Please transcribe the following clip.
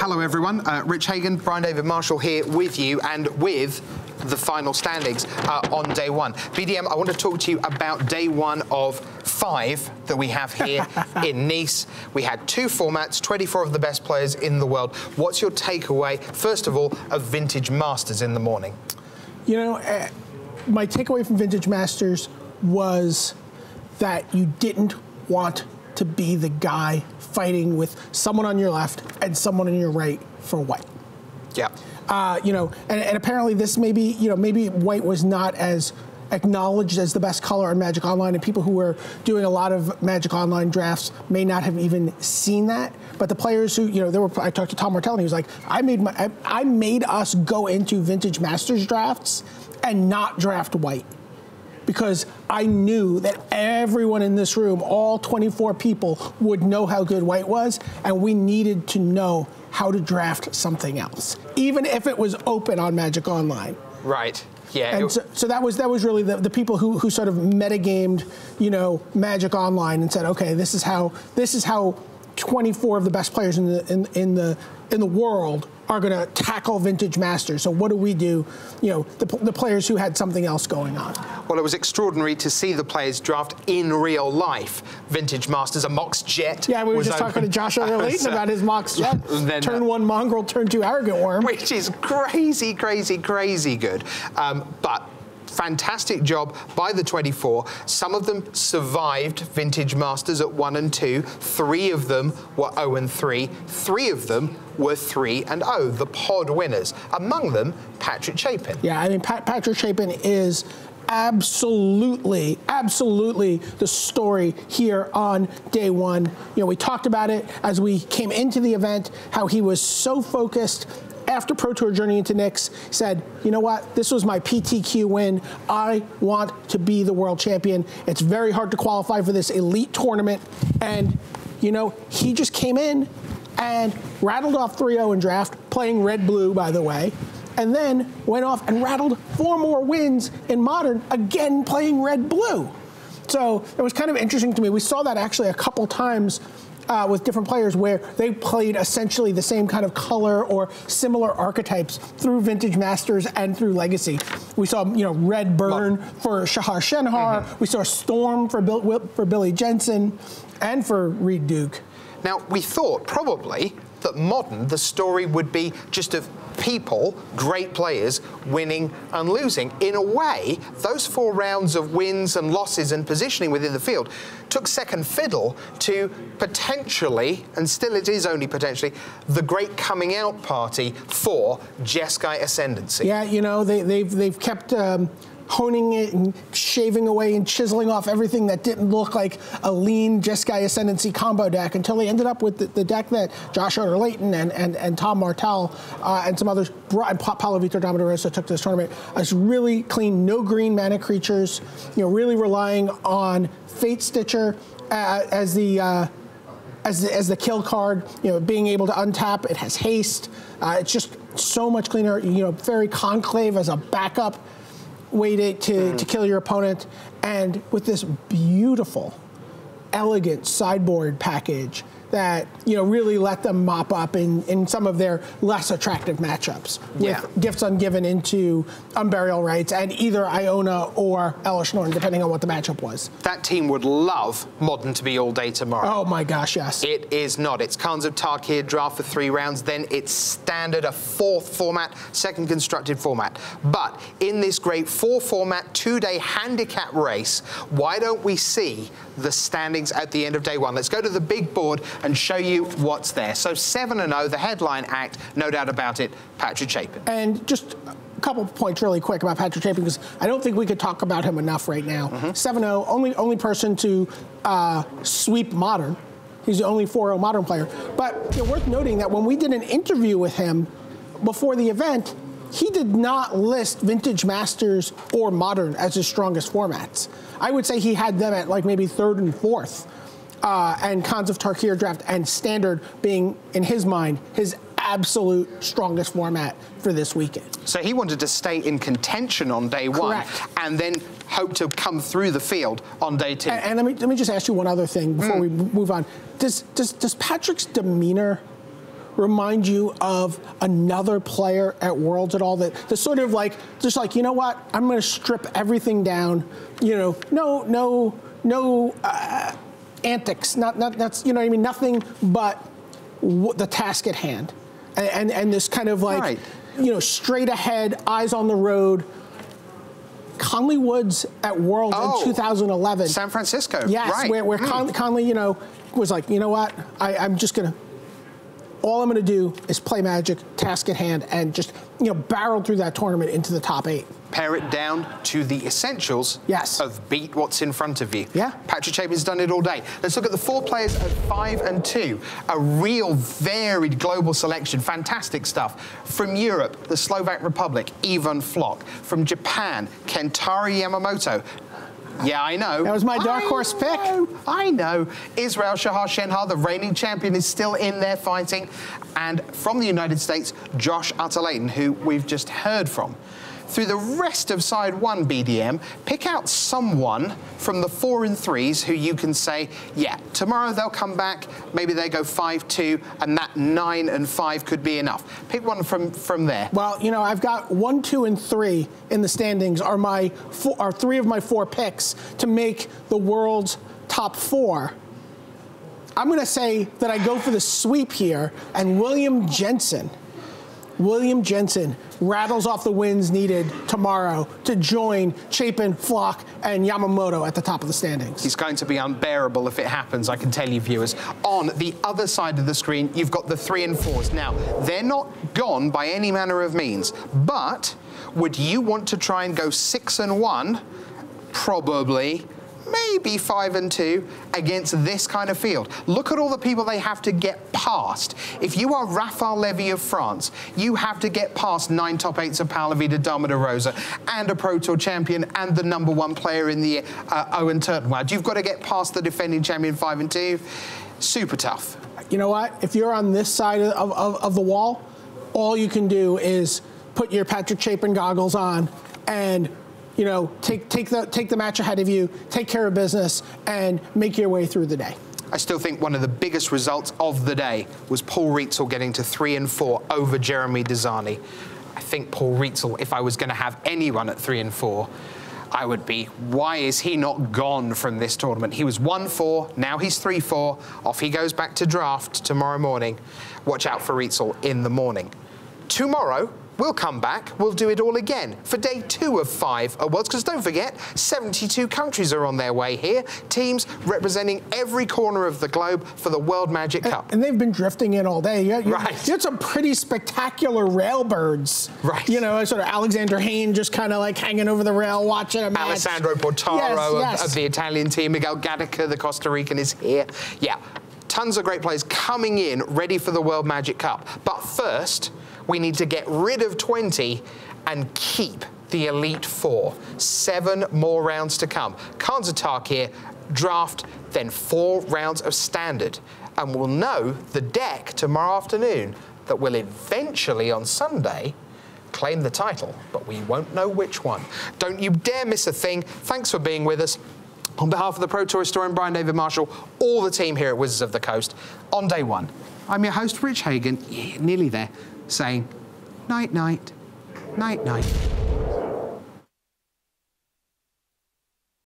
Hello everyone, Rich Hagan, Brian David Marshall here with you and with the final standings on day one. BDM, I want to talk to you about day one of 5 that we have here in Nice. We had 2 formats, 24 of the best players in the world. What's your takeaway, first of all, of Vintage Masters in the morning? You know, my takeaway from Vintage Masters was that you didn't want to be the guy fighting with someone on your left and someone on your right for white. Yeah. You know, and apparently this maybe, you know, maybe white was not as acknowledged as the best color on Magic Online, and people who were doing a lot of Magic Online drafts may not have even seen that. But the players who, you know, I talked to Tom Martell and he was like, I made us go into Vintage Masters drafts and not draft white, because I knew that everyone in this room, all 24 people, would know how good white was, and we needed to know how to draft something else, even if it was open on Magic Online. Right. Yeah. And so that was really the people who sort of metagamed, you know, Magic Online and said, okay, this is how 24 of the best players in the world are going to tackle Vintage Masters. So what do we do? You know, the players who had something else going on. Well, it was extraordinary to see the players draft in real life. Vintage Masters, a Mox Jet. Yeah, we were just talking to Josh Layton about his Mox Jet. Then, turn 1 Mongrel, turn 2 Arrogant Worm. Which is crazy, crazy, crazy good. But fantastic job by the 24. Some of them survived Vintage Masters at 1 and 2. 3 of them were 0 and 3. 3 of them were 3 and 0, the pod winners. Among them, Patrick Chapin. Yeah, I mean, Patrick Chapin is absolutely the story here on day one. You know, we talked about it as we came into the event, how he was so focused. After Pro Tour journey into Knicks, said, you know what, this was my PTQ win. I want to be the world champion. It's very hard to qualify for this elite tournament. And, you know, he just came in and rattled off 3-0 in draft, playing red-blue, by the way, and then went off and rattled 4 more wins in Modern, again playing red-blue. So it was kind of interesting to me. We saw that actually a couple times with different players where they played essentially the same kind of color or similar archetypes through Vintage Masters and through Legacy. We saw, you know, Red Burn for Shahar Shenhar. We saw Storm for Billy Jensen and for Reed Duke. Now, we thought probably that Modern, the story would be just of people, great players, winning and losing. In a way, those 4 rounds of wins and losses and positioning within the field took second fiddle to potentially, and still it is only potentially, the great coming out party for Jeskai Ascendancy. Yeah, you know, they've kept honing it and shaving away and chiseling off everything that didn't look like a lean Jeskai Ascendancy combo deck until they ended up with the deck that Josh Layton and Tom Martell and some others brought, and Paulo Vitor Damarosa took to this tournament. It's really clean, no green mana creatures, you know, really relying on Fate Stitcher as the kill card, you know, being able to untap. It has haste. It's just so much cleaner, you know, Fairy Conclave as a backup way to kill your opponent, and with this beautiful, elegant sideboard package that, you know, really let them mop up in some of their less attractive matchups with Gifts Ungiven into Unburial Rites and either Iona or Elesh Norn, depending on what the matchup was. That team would love Modern to be all day tomorrow. Oh my gosh, yes. It is not. It's Khans of Tarkir draft for 3 rounds, then it's standard, a 4th format, second constructed format. But in this great 4-format, 2-day handicap race, why don't we see the standings at the end of day one? Let's go to the big board and show you what's there. So 7-0, the headline act, no doubt about it, Patrick Chapin. And just a couple of points really quick about Patrick Chapin, because I don't think we could talk about him enough right now. 7-0, only person to sweep Modern. He's the only 4-0 Modern player. But you know, worth noting that when we did an interview with him before the event, he did not list Vintage Masters or Modern as his strongest formats. I would say he had them at like maybe 3rd and 4th. And Khans of Tarkir draft and Standard being, in his mind, his absolute strongest format for this weekend. So he wanted to stay in contention on day one. Correct. And then hope to come through the field on day 2. And let me just ask you one other thing before we move on. Does Patrick's demeanor remind you of another player at Worlds at all that sort of like, just like, you know what, I'm going to strip everything down, you know, no antics, that's, you know what I mean, nothing but the task at hand. And this kind of like, right. you know, straight ahead, eyes on the road. Conley Woods at Worlds in 2011. San Francisco, yes, right. where Conley, you know, was like, you know what, I'm just going to, all I'm going to do is play Magic, task at hand, and just, you know, barrel through that tournament into the top 8. Pare it down to the essentials of beat what's in front of you. Yeah. Patrick Chapin's done it all day. Let's look at the 4 players at 5 and 2. A real varied global selection. Fantastic stuff. From Europe, the Slovak Republic, Ivan Floch. From Japan, Kentaro Yamamoto. Yeah, I know. That was my dark horse pick. I know. Israel Shahar Shenhar, the reigning champion, is still in there fighting. And from the United States, Josh Utter-Leyton, who we've just heard from. Through the rest of side 1 BDM, pick out someone from the 4 and 3s who you can say, yeah, tomorrow they'll come back, maybe they go 5-2, and that 9 and 5 could be enough. Pick one from there. Well, you know, I've got 1, 2, and 3 in the standings are 3 of my 4 picks to make the world's top 4. I'm going to say that I go for the sweep here, and William Jensen rattles off the wins needed tomorrow to join Chapin, Floch, and Yamamoto at the top of the standings. He's going to be unbearable if it happens, I can tell you, viewers. On the other side of the screen, you've got the 3 and 4s. Now, they're not gone by any manner of means, but would you want to try and go 6 and 1? Probably. Maybe 5 and 2 against this kind of field. Look at all the people they have to get past. If you are Rafael Levy of France, you have to get past 9 top 8s of Paula-Vida Dama de Rosa and a Pro Tour champion and the #1 player in the Owen Turtenwald. You've got to get past the defending champion 5 and 2. Super tough. You know what? If you're on this side of the wall, all you can do is put your Patrick Chapin goggles on and, you know, take the match ahead of you, take care of business, and make your way through the day. I still think one of the biggest results of the day was Paul Rietzl getting to 3 and 4 over Jeremy Desani. I think Paul Rietzl, if I was going to have anyone at 3 and 4, I would be, why is he not gone from this tournament? He was 1-4, now he's 3-4. Off he goes back to draft tomorrow morning. Watch out for Rietzl in the morning. Tomorrow, we'll come back, we'll do it all again for day 2 of 5 at Worlds, because don't forget, 72 countries are on their way here, teams representing every corner of the globe for the World Magic Cup. And they've been drifting in all day. You had some pretty spectacular railbirds. Right. You know, sort of Alexander Hayne just kind of like hanging over the rail watching a match. Alessandro Portaro of the Italian team, Miguel Gadeca, the Costa Rican, is here. Yeah, tons of great players coming in, ready for the World Magic Cup. But first, we need to get rid of 20 and keep the Elite 4. 7 more rounds to come. Kanzatak here, draft, then 4 rounds of standard. And we'll know the deck tomorrow afternoon that will eventually, on Sunday, claim the title, but we won't know which one. Don't you dare miss a thing. Thanks for being with us. On behalf of the Pro Tour historian Brian David Marshall, all the team here at Wizards of the Coast, on day 1, I'm your host, Rich Hagan, nearly there, saying night, night, night, night.